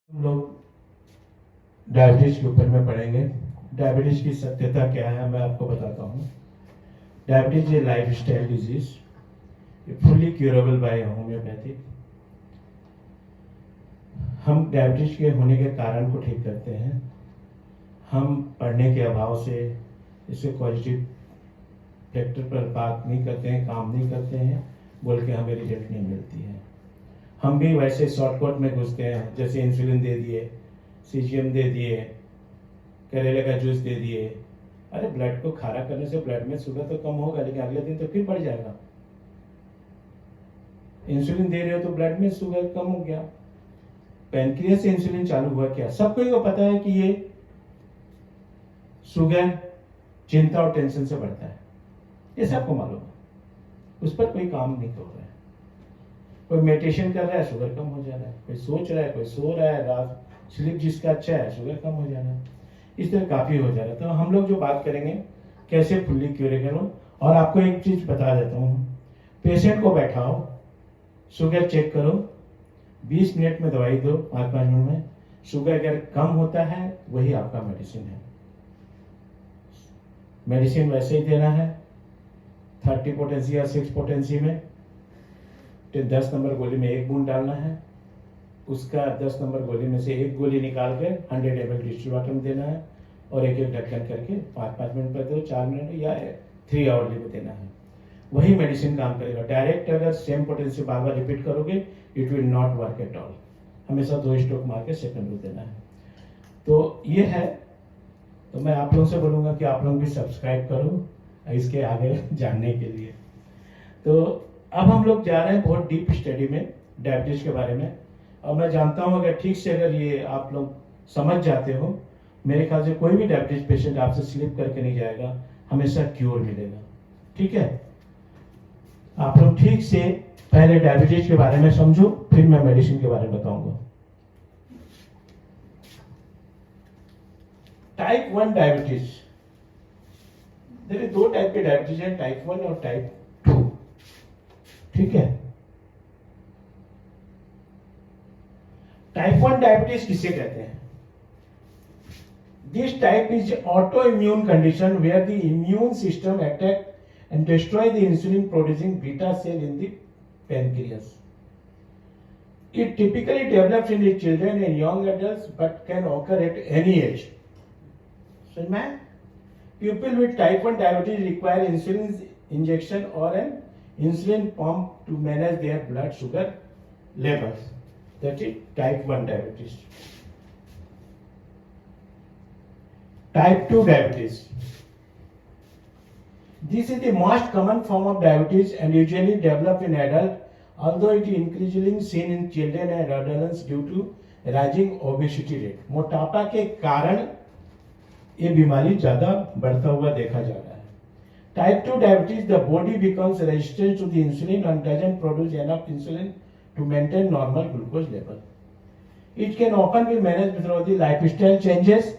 हम लोग डायबिटीज के ऊपर में पढ़ेंगे। डायबिटीज की सत्यता क्या है मैं आपको बताता हूँ। Diabetes a lifestyle disease, fully curable by homoeopathy. हम डायबिटीज के होने के कारण को ठीक करते हैं। हम पढ़ने के अभाव से इससे पॉजिटिव फैक्टर पर बात नहीं करते हैं, काम नहीं करते हैं, बोल के हमें रिजल्ट नहीं मिलती है। हम भी वैसे शॉर्टकट में घुसते हैं, जैसे इंसुलिन दे दिए, सीजीएम दे दिए, करेले का जूस दे दिए। अरे ब्लड को खारा करने से ब्लड में शुगर तो कम होगा, लेकिन अगले दिन तो फिर बढ़ जाएगा। इंसुलिन दे रहे हो तो ब्लड में शुगर कम हो गया। पैनक्रियास से इंसुलिन चालू हुआ क्या? सबको को पता है कि ये शुगर चिंता और टेंशन से बढ़ता है, ये सबको मालूम है। उस पर कोई काम नहीं कर रहा है। कोई मेडिटेशन कर रहा है, शुगर कम हो जा रहा है। कोई सोच रहा है, कोई सो रहा है, रात स्लीप जिसका अच्छा है, शुगर कम हो जा रहा है। इस तरह काफी हो जा रहा है। तो हम लोग जो बात करेंगे कैसे फुल्ली क्यूर करो। और आपको एक चीज बता देता हूँ, पेशेंट को बैठाओ, शुगर चेक करो, 20 मिनट में दवाई दो, 5-5 मिनट में। शुगर अगर कम होता है वही आपका मेडिसिन है। मेडिसिन वैसे ही देना है 30 पोटेंसी या 6 पोटेंसी में। 10 नंबर गोली में 1 बूंद डालना है, उसका 10 नंबर गोली में से 1 गोली निकाल के 100 ml डिस्टिल वाटर में देना है, और एक एक ढक्कन करके 5-5 मिनट पर दो, 4 मिनट या 3 आवर्ली में देना है। वही मेडिसिन काम करेगा। डायरेक्ट अगर सेम पोटेंसी बार बार रिपीट करोगे, it will not work at all. हमेशा 2 स्ट्रोक मार के सेकंड में देना है। तो ये है। तो मैं आप लोगों से बोलूंगा कि आप लोग भी सब्सक्राइब करो इसके आगे जानने के लिए। तो अब हम लोग जा रहे हैं बहुत डीप स्टडी में डायबिटीज के बारे में। और मैं जानता हूं अगर ठीक से अगर ये आप लोग समझ जाते हो, मेरे ख्याल से कोई भी डायबिटीज पेशेंट आपसे स्लिप करके नहीं जाएगा, हमेशा क्योर मिलेगा। ठीक है, आप लोग ठीक से पहले डायबिटीज के बारे में समझो, फिर मैं मेडिसिन के बारे में बताऊंगा। टाइप 1 डायबिटीज, देखिए 2 टाइप के डायबिटीज है, टाइप 1 और टाइप 2। ठीक है, टाइप 1 डायबिटीज किसे कहते हैं? This type is autoimmune condition where the immune system attack and destroy the insulin producing beta cell in the pancreas. It typically develops in the children and young adults but can occur at any age. So, people with type 1 diabetes require insulin injection or an insulin pump to manage their blood sugar levels. That is type 1 diabetes. Type 2 diabetes. This is the most common form of diabetes and usually developed in adults, although it is increasingly seen in children and adolescents due to rising obesity rate. मोटापा के कारण ये बीमारी ज्यादा बढ़ता हुआ देखा जा रहा है। Type 2 diabetes, the body becomes resistant to the insulin and doesn't produce enough insulin to maintain normal glucose level. It can often be managed through the lifestyle changes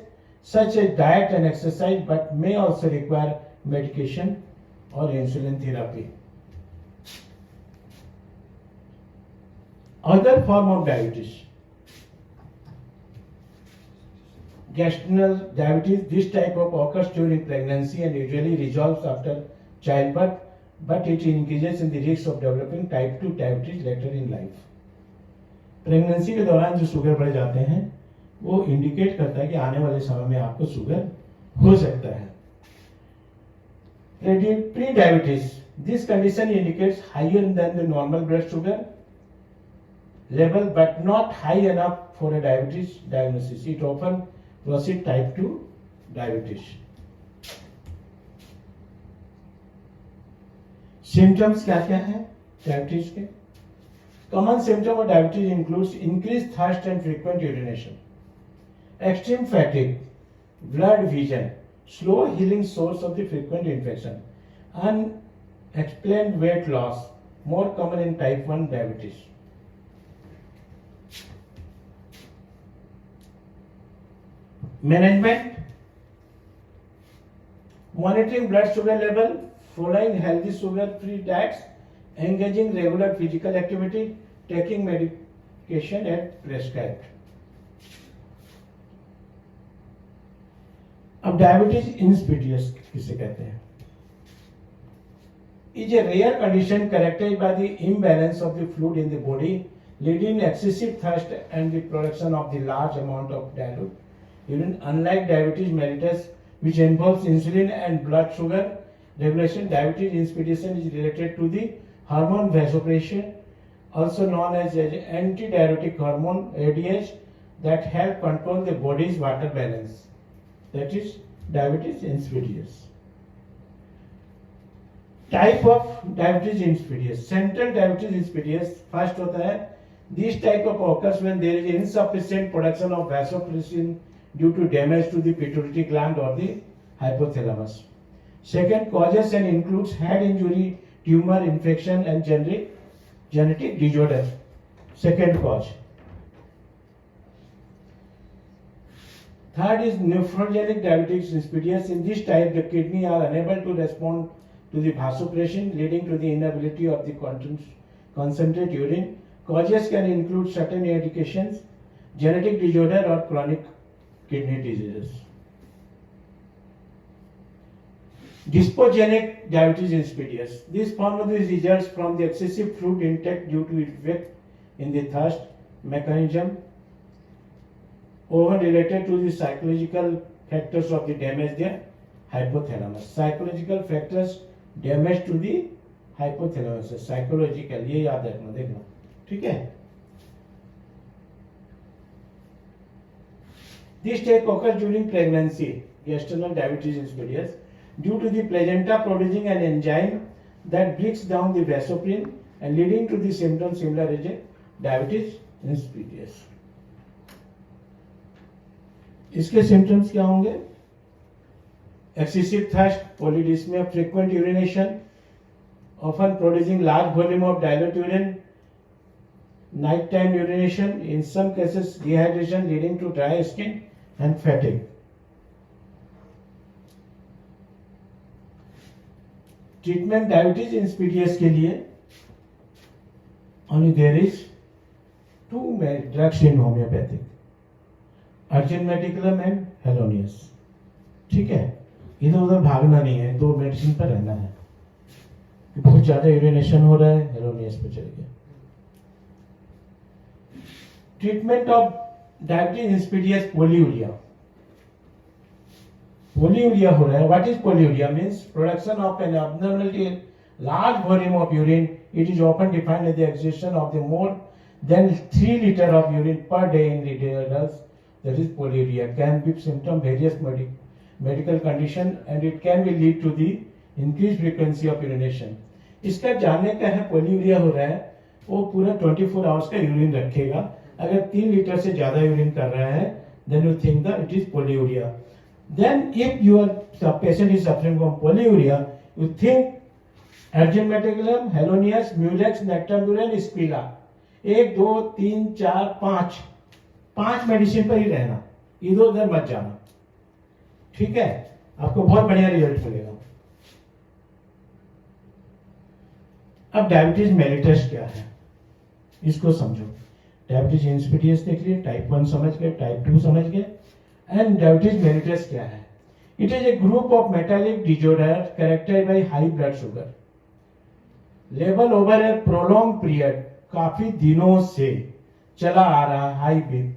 such as diet and exercise, but may also require medication or insulin therapy. Other form of diabetes, gestational diabetes. This type of occurs during pregnancy and usually resolves after childbirth, but it increases in the risk of developing type 2 diabetes later in life. Pregnancy के दौरान जो sugar बढ़ जाते हैं वो indicate करता है कि आने वाले समय में आपको शुगर हो सकता है। Pre-diabetes. This condition indicates higher than the normal blood sugar level, but not high enough for a diabetes diagnosis. It often precedes type 2 diabetes. Symptoms क्या क्या है डायबिटीज के? Common symptom of diabetes includes increased thirst and frequent urination, extreme fatigue, blurred vision, slow healing source of the frequent infection, unexplained weight loss, more common in type 1 diabetes. Management: monitoring blood sugar level, following healthy sugar-free diets, engaging regular physical activity, taking medication as prescribed. अब diabetes इंसिपिडियस किसे कहते हैं? Is a rare condition characterized by the imbalance of the fluid in the body, leading excessive thirst and the production of the large amount of dilute urine. Unlike diabetes mellitus, which involves insulin and blood sugar regulation, diabetes insipidus is related to the hormone vasopressin, also known as antidiuretic hormone (ADH), that help control the body's water balance. That is diabetes insipidus. Type of diabetes इंसिपिडियस. Central diabetes इंसिपिडियस first होता है. This type of occurs when there is insufficient production of vasopressin due to damage to the pituitary gland or the hypothalamus. Second, causes and includes head injury, tumor, infection and genetic disorder. Second cause. Third is nephrogenic diabetes insipidus. In this type, the kidney are unable to respond to the vasopressin, leading to the inability of the concentrate urine. Causes can include certain medications, genetic disorder or chronic kidney diseases. Dyspogenic diabetes insipidus. This form of disease results from the excessive fluid intake due to effect in the thirst mechanism, often related to the psychological factors of the damage the hypothalamus. Psychological factors damage to the hypothalamus, psychological, ये याद रखना, देखना, ठीक है. This type occurs during pregnancy, gestational diabetes insipidus, due to the placenta producing an enzyme that breaks down the vasopressin and leading to the symptoms similar as a diabetes insipidus. इसके symptoms क्या होंगे? Excessive thirst, polydipsia, frequent urination, often producing large volume of dilute urine, nighttime urination, in some cases dehydration leading to dry skin and fatigue. Treatment diabetes insipidus के लिए only there is two drugs in homeopathic, अर्जिनमेटिकुलम and Helonias. ठीक है, इधर उधर भागना नहीं है, दो मेडिसिन पर रहना है. बहुत ज्यादा यूरिनेशन हो रहा है, हेलोनियस पे चल गया. Treatment of diabetes insipidus. Polyuria. Polyuria हो रहा है. What is polyuria? Means production of an abnormality large volume of urine. It is often defined as the exhaustion of the more than 3 liters of urine per day in the adults. That is polyuria. Can be symptom various medical condition and it can be lead to the increased frequency of urination. इसका जानने का है पोलियूरिया हो रहा है, वो पूरा 24 hours का यूरिन रखेगा. अगर 3 लीटर से ज्यादा यूरिन कर रहा है, then you think that it is polyuria. Then if your patient is suffering from polyuria, you think argentum metallicum, Helonias, म्यूलेक्स, नेक्टाम्बुरन, स्पिला. 1 2 3 4 5 मेडिसिन पर ही रहना, इधर उधर मत जाना. ठीक है, आपको बहुत बढ़िया रिजल्ट मिलेगा. अब डायबिटीज मेलिटस क्या है, इसको समझो. डायबिटीज इंसिपिडियस देख लिए, टाइप 1 समझ गए, टाइप 2 समझ गए, एंड डायबिटीज मेलिटस क्या है? It is a group of metabolic disorder characterised by high blood sugar level over a prolong period. काफी दिनों से चला आ रहा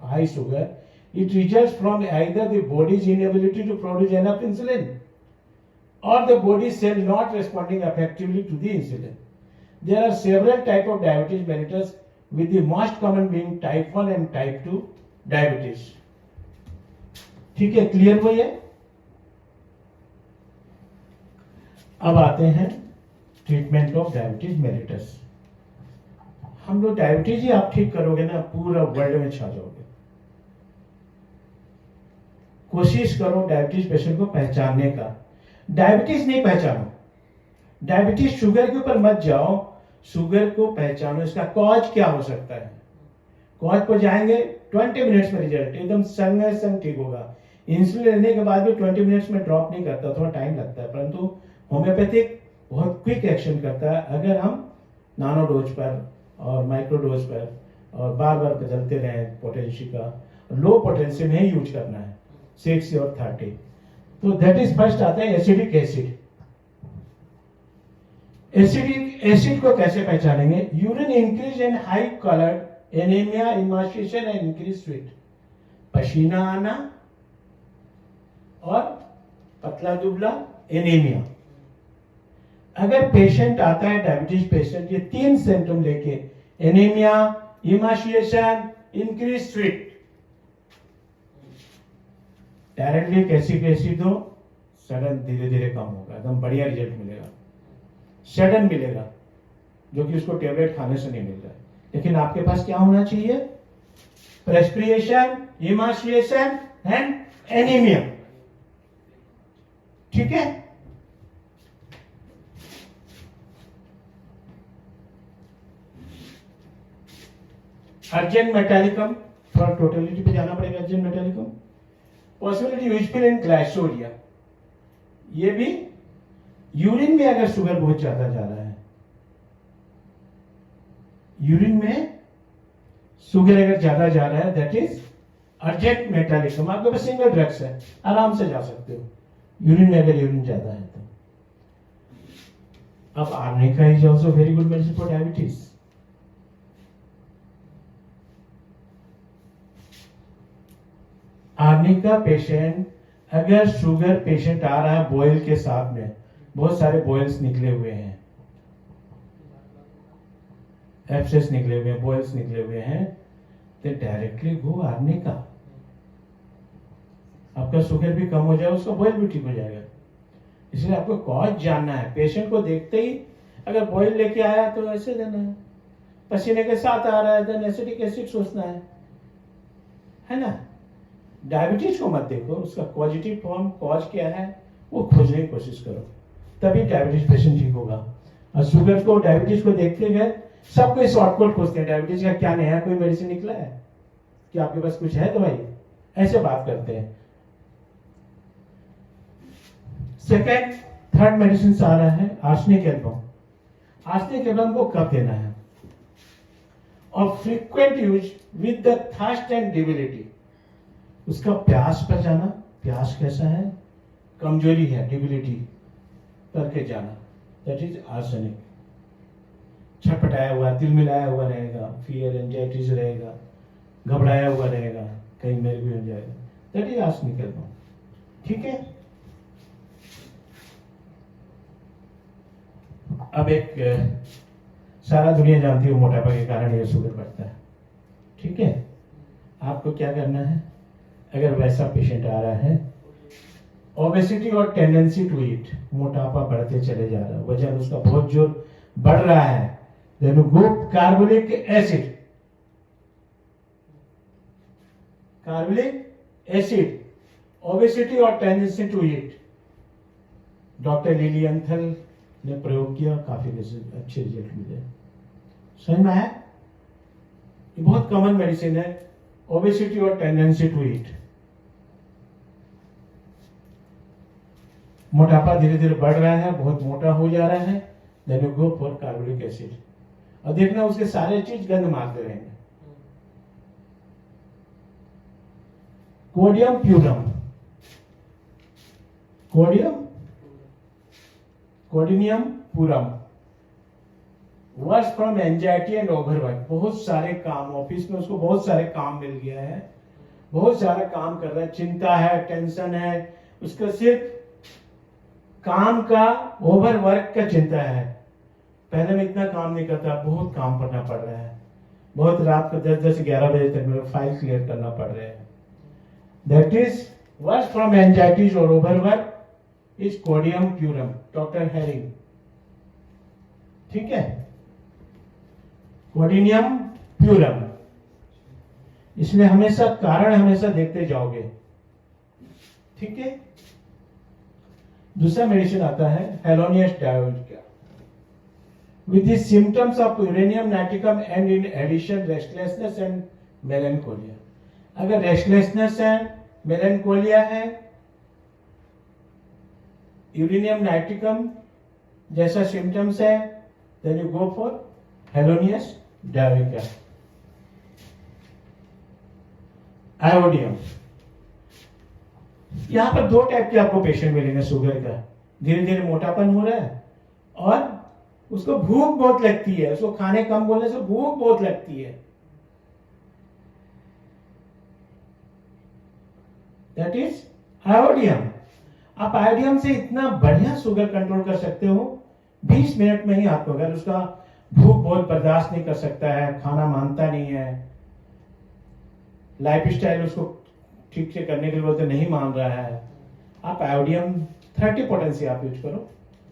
high sugar. It results from either the body's inability to produce enough insulin or the body cell not responding effectively to the insulin. There are several types of diabetes mellitus, with the most common being type 1 and type 2 diabetes. ठीक है, clear हुई है? अब आते हैं treatment of diabetes mellitus. हम लोग diabetes ही आप ठीक करोगे ना, पूरा वर्ल्ड में छा जाओगे. कोशिश करो डायबिटीज पेशेंट को पहचानने का. डायबिटीज नहीं पहचानो, डायबिटीज शुगर के ऊपर मत जाओ, शुगर को पहचानो. इसका कॉज क्या हो सकता है? कॉज पर जाएंगे 20 मिनट्स में रिजल्ट एकदम संग संग ठीक होगा. इंसुलिन लेने के बाद भी 20 मिनट्स में ड्रॉप नहीं करता, थोड़ा टाइम लगता है. परंतु होम्योपैथिक बहुत क्विक एक्शन करता है अगर हम नानो डोज पर और माइक्रो डोज पर और बार बार बदलते रहें. पोटेंशियल का लो पोटेंशियल में ही यूज करना है, 60 और 30. तो दैट इज फर्स्ट आता है एसिडिक एसिड। एसिडिक एसिड को कैसे पहचानेंगे? Urine increase in high coloured, anaemia, emaciation and increase sweat. पसीना आना और पतला दुबला, एनीमिया। अगर पेशेंट आता है डायबिटीज पेशेंट ये 3 सिम्टम लेके, एनीमिया, इमाशिएशन, इंक्रीज स्वीट, डायरेक्टली कैसी दो, सडन धीरे धीरे कम होगा, एकदम बढ़िया रिजल्ट मिलेगा, सडन मिलेगा, जो कि उसको टेबलेट खाने से नहीं मिल रहा है। लेकिन आपके पास क्या होना चाहिए? Perspiration, emaciation and anaemia. ठीक है? अर्जेंट मेटालिकम, थोड़ा टोटलिटी पे जाना पड़ेगा। Argentum metallicum, possibility useful in glycosuria, ये भी यूरिन में अगर शुगर बहुत ज्यादा जा रहा है, यूरिन में शुगर अगर ज्यादा जा रहा है, दैट इज अर्जेंट मेटालिकम। आपके पास सिंगल ड्रग्स है, आराम से जा सकते हो यूरिन में अगर यूरिन ज्यादा है तो। अब arnica is also very good medicine for diabetes. Arnica patient, अगर शुगर पेशेंट आ रहा है बॉयल के साथ में, बहुत सारे बॉयल्स निकले हुए हैं, एब्सेस निकले हुए हैं, बॉयल्स निकले हुए हैं, तो डायरेक्टली गो आर्निका। आपका शुगर भी कम हो जाएगा, उसका बॉयल भी ठीक हो जाएगा। इसलिए आपको कॉज जानना है। पेशेंट को देखते ही अगर बॉयल लेके आया तो ऐसे देना है, पसीने के साथ आ रहा है देन एसिडिक एसिड सोचना है ना। डायबिटीज को मत देखो, उसका पॉजिटिव फॉर्म कॉज क्या है वो खोजने की कोशिश करो, तभी डायबिटीज पेशेंट ठीक होगा। और शुगर को डायबिटीज को देखते गए सब कोई शॉर्टकट खोजते हैं, डायबिटीज का क्या नया कोई मेडिसिन निकला है कि आपके पास कुछ है दवाई, ऐसे बात करते हैं। सेकेंड थर्ड मेडिसिन आ रहा है आर्सेनिक एल्बम। आर्सेनिक एल्बम को कब देना है? और frequent use with the thirst and debility. उसका प्यास पर जाना, प्यास कैसा है, कमजोरी है, डिबिलिटी करके जाना, दैट इज आर्सेनिक। छटपटाया हुआ, दिल मिलाया हुआ रहेगा, फियर एंजाइटीज रहेगा, घबराया हुआ रहेगा, कहीं मेरे भी हो जाएगा, दैट इज आर्सेनिक एल्बम। ठीक है? अब एक सारा दुनिया जानती है मोटापा के कारण ये शुगर बढ़ता है। ठीक है? आपको क्या करना है? अगर वैसा पेशेंट आ रहा है, ओबेसिटी और टेंडेंसी टू ईट, मोटापा बढ़ते चले जा रहा है, वजन उसका बहुत जोर बढ़ रहा है, then go carbolic acid. Carbolic acid, obesity और tendency to eat. Doctor Lilienthal ने प्रयोग किया, काफी अच्छे रिजल्ट मिले। समझ में आया? ये बहुत कॉमन मेडिसिन है, ओबेसिटी और टेंडेंसी टू ईट। मोटापा धीरे धीरे बढ़ रहा है, बहुत मोटा हो जा रहा है, then you go for carbolic acid. और देखना उसके सारे चीज गंध मारते रहेंगे। कोडियम प्यूरम, कोडिनियम पूरम, worse from anxiety and overwork. बहुत सारे काम, ऑफिस में उसको बहुत सारे काम मिल गया है, बहुत सारा काम कर रहा है, चिंता है, टेंशन है, उसका सिर्फ काम का, ओवरवर्क का चिंता है। पहले में इतना काम नहीं करता, बहुत काम करना पड़ रहा है, बहुत रात को 10 से 11 बजे तक मेरे फाइल क्लियर करना पड़ रहा है। That is worse from anxieties और ओवरवर्क इज कोडियम प्यूरम, डॉक्टर हेरिंग। ठीक है? कोडिनियम प्यूरम। इसमें हमेशा कारण हमेशा देखते जाओगे। ठीक है? दूसरा मेडिसिन आता है Helonias डायोडिका। With the symptoms of uranium naticum and in addition restlessness and melancholia. अगर restlessness है, melancholia है, uranium naticum जैसा symptoms है, then you go for Helonias dioica. Iodium, यहाँ पर दो टाइप के आपको पेशेंट मिलेंगे शुगर का। धीरे धीरे मोटापन हो रहा है और उसको भूख बहुत लगती है, उसको खाने कम बोलने से भूख बहुत लगती है। That is iodium. आप आयोडियम से इतना बढ़िया शुगर कंट्रोल कर सकते हो 20 मिनट में ही। आपको अगर उसका भूख बहुत बर्दाश्त नहीं कर सकता है, खाना मानता नहीं है, लाइफ स्टाइल उसको ठीक से करने के लिए बोलते नहीं मान रहा है, आप आयोडियम 30 पोटेंसी आप यूज करो।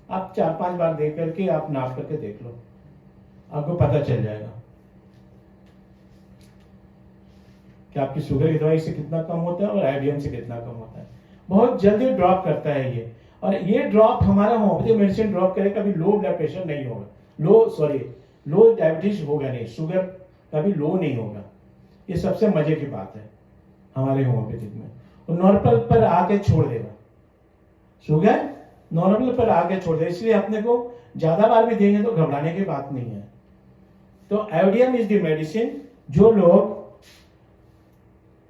आप 4-5 बार देख करके आप नाप करके देख लो, आपको पता चल जाएगा कि आपकी शुगर की दवाई से कितना कम होता है और आयोडियम से कितना कम होता है। बहुत जल्दी ड्रॉप करता है ये। और ये ड्रॉप हमारा होम्योपैथी मेडिसिन ड्रॉप करे, कभी लो ब्लड प्रेशर नहीं होगा, लो डायबिटीज होगा नहीं, शुगर कभी लो नहीं होगा। ये सबसे मजे की बात है हमारे होम्योपैथिक में। और नॉर्मल पर आके छोड़ देगा, शुगर नॉर्मल पर आके छोड़ देगा। इसलिए अपने को ज्यादा बार भी देंगे तो घबराने की बात नहीं है। तो आयोडियम इज द मेडिसिन। जो लोग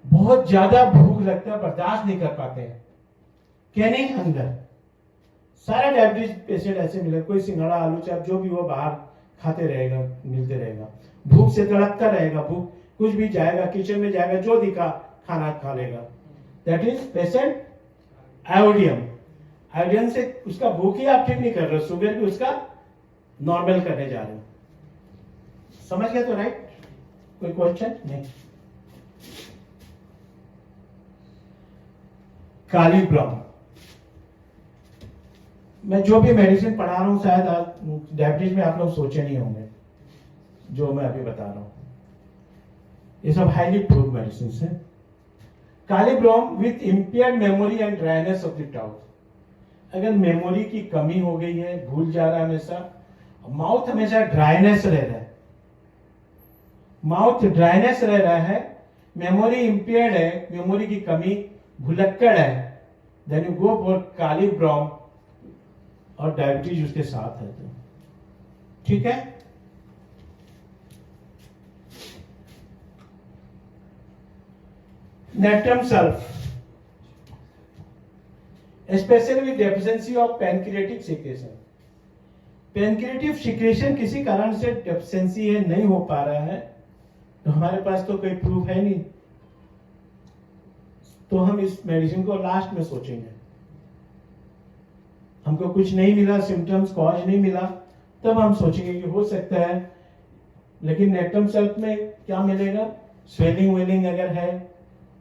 बहुत ज्यादा भूख लगता है, बर्दाश्त नहीं कर पाते हैं, कैनिंग हंगर, सारा डायबिटीज पेशेंट ऐसे मिले, कोई सिंघाड़ा आलू चाप जो भी वो बाहर खाते रहेगा, मिलते रहेगा, भूख से तड़पता रहेगा, भूख कुछ भी जाएगा, किचन में जाएगा, जो दिखा खाना खा लेगा। That is patient iodium. Iodium से उसका भूख ही आप ठीक नहीं कर रहे हो, शुगर भी उसका नॉर्मल करने जा रहे हो। समझ गए तो राइट? कोई क्वेश्चन नहीं? कालीब्राम। मैं जो भी मेडिसिन पढ़ा रहा हूं शायद डायबिटीज में आप लोग सोचे नहीं होंगे जो मैं अभी बता रहा हूं। ये सब हाईली प्रूव मेडिसिन है। Kali brom with impaired memory and dryness of the mouth. अगर मेमोरी की कमी हो गई है, भूल जा रहा है हमेशा, माउथ हमेशा ड्राइनेस रह रहा है, माउथ ड्राइनेस रह रहा है, मेमोरी इंपेयर्ड है, मेमोरी की कमी, भुलक्कड़ है, देन यू गो फॉर कालीब्राम और डायबिटीज उसके साथ है तो ठीक है। Natrum sulph, specially with deficiency of pancreatic secretion. Pancreatic secretion किसी कारण से डेफिशिएंसी है, नहीं हो पा रहा है, तो हमारे पास तो कोई प्रूफ है नहीं, तो हम इस मेडिसिन को लास्ट में सोचेंगे। हमको कुछ नहीं मिला, सिम्टम्स कॉज नहीं मिला, तब हम सोचेंगे कि हो सकता है। लेकिन नेट्रम सल्फ में क्या मिलेगा? स्वेलिंग वेलिंग अगर है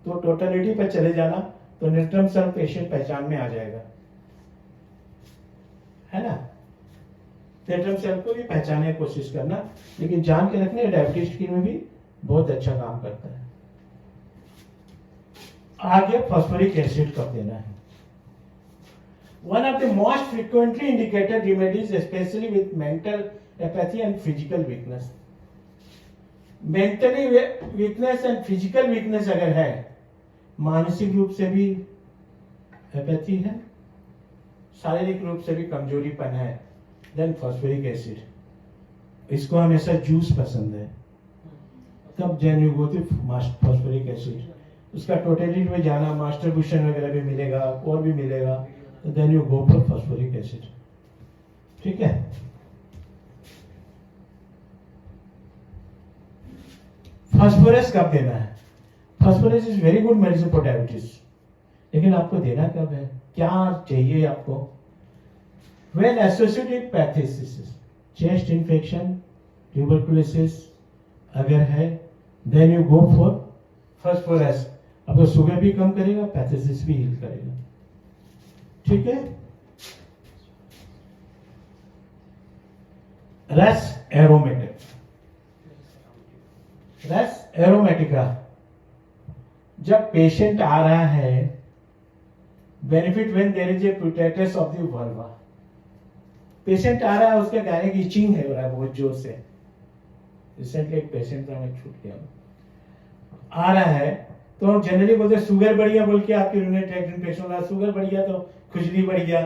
तो टोटलिटी पर चले जाना, तो नेट्रम सल्फ पेशेंट पहचान में आ जाएगा, है ना। नेट्रम सल्फ को भी पहचानने की कोशिश करना, लेकिन जान के रखने डायबिटीज की में भी बहुत अच्छा काम करता है। आगे फॉस्फोरिक एसिड कब देना है? One of the most frequently indicated remedies, especially with mental apathy and physical weakness. Mentally weakness and physical weakness अगर है, मानसिक रूप से भी एपैथी है, शारीरिक रूप से भी कमजोरीपन है, देन फॉस्फोरिक एसिड। इसको हमेशा जूस पसंद है, तब then you go to phosphoric acid. उसका टोटलिटी में जाना, मास्टर बुशन वगैरह भी मिलेगा और भी मिलेगा, तो then you go for phosphoric acid, ठीक है। फास्फोरस कब देना है? Phosphorus is very good medicine for diabetes, लेकिन आपको देना कब है, क्या चाहिए आपको? When associated phthisis, chest infection, tuberculosis अगर है, then you go for phosphorus. आपको शुगर भी कम करेगा, पैथेसिस भी हील करेगा, ठीक है। रस एरोमेटिक, रस एरोमेटिका, जब पेशेंट आ रहा है, benefit when there is a pruritus of the vulva. Patient आ रहा है, उसके गाने की इचिंग है हो रहा है बहुत जोर से। रिसेंटली एक पेशेंट था, मैं छूट गया, आ रहा है तो जनरली बोलते शुगर बढ़ गया बोल के आपकी यूरिनरी ट्रैक्ट इन्फेक्शन हो रहा है, शुगर बढ़ गया तो खुजली बढ़ गया।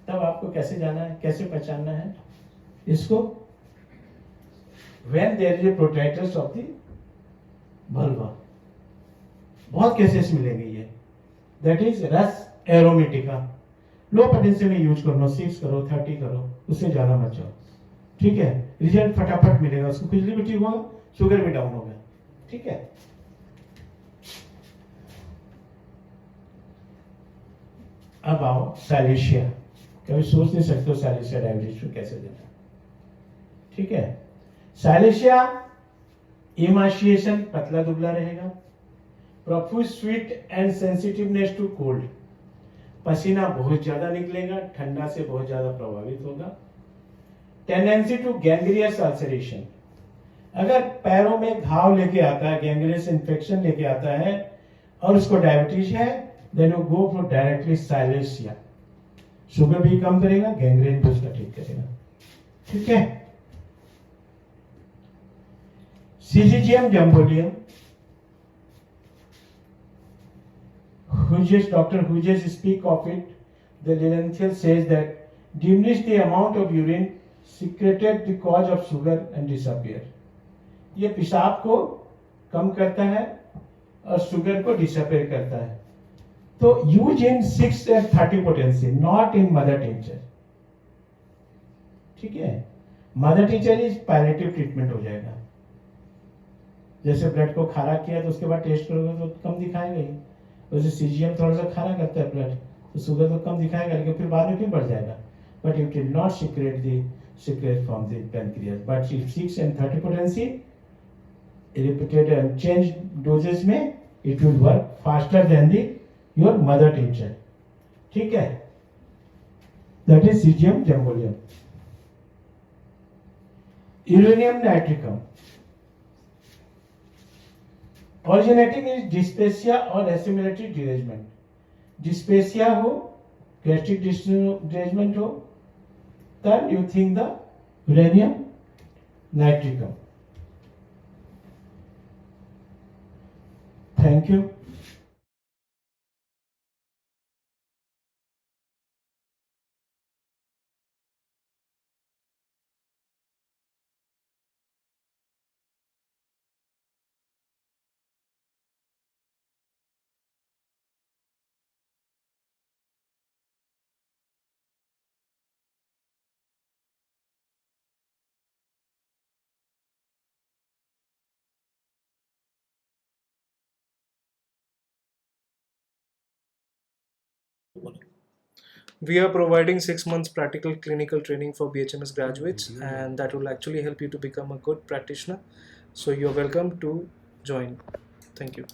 तब आपको कैसे जाना है, कैसे पहचानना है इसको? When there is a protractus of the vulva, बहुत केसेस मिलेंगे ये। दैट इज रस एरोमेटिका। लो पोटेंसी में यूज करो, 6 करो, 30 करो, उससे ज्यादा मत जाओ, ठीक है। रिजल्ट फटाफट मिलेगा, उसको खुजली भी ठीक होगा, शुगर भी डाउन होगा, ठीक है। अब आओ सैलिशिया। कभी सोच नहीं सकते हो सैलिशिया डायबिटीज को कैसे देना, ठीक है। सैलिशिया इमाशिएशन, पतला दुबला रहेगा। Profuse sweat and sensitiveness to cold, पसीना बहुत ज्यादा निकलेगा, ठंडा से बहुत ज्यादा प्रभावित होगा। टेंडेंसी टू गैंग्रियस अल्सरेशन, अगर पैरों में घाव लेके आता है, गैंग्रियस इन्फेक्शन लेके आता है और उसको डायबिटीज है, then you go for directly सैलिशिया। शुगर भी कम करेगा, गैंग्रीन भी उसका ठीक करेगा, ठीक है। सिजिजियम जम्बोलियम, Dr. Hughes speak of it. The Lilienthal says that diminish the amount of urine secreted the cause of sugar and disappear. ये पेशाब को कम करता है और शुगर को डिसअपेयर करता है। तो use in 6 and 30 potency, not in mother tincture, ठीक है। Mother tincture is palliative treatment हो जाएगा। जैसे ब्लड को खारा किया तो उसके बाद टेस्ट करोगे तो कम दिखाएगा ही, वैसे सीजीएम थोड़ा सा खारा करता है ब्लड, तो शुगर तो कम दिखाएगा, लेकिन फिर बाद में फिर बढ़ जाएगा। But it will not secrete from the pancreas. But if 6 and 30 potency repeated and changed doses में it will work faster than your mother tincture, ठीक है। That is Syzygium jambolium. Uranium nitricum, originating is dyspepsia or assimilatory derangement. Dyspepsia हो, gastric derangement हो, then you think the uranium nitricum. Thank you. We are providing 6 months practical clinical training for BHMS graduates, and that will actually help you to become a good practitioner. So you're welcome to join. Thank you.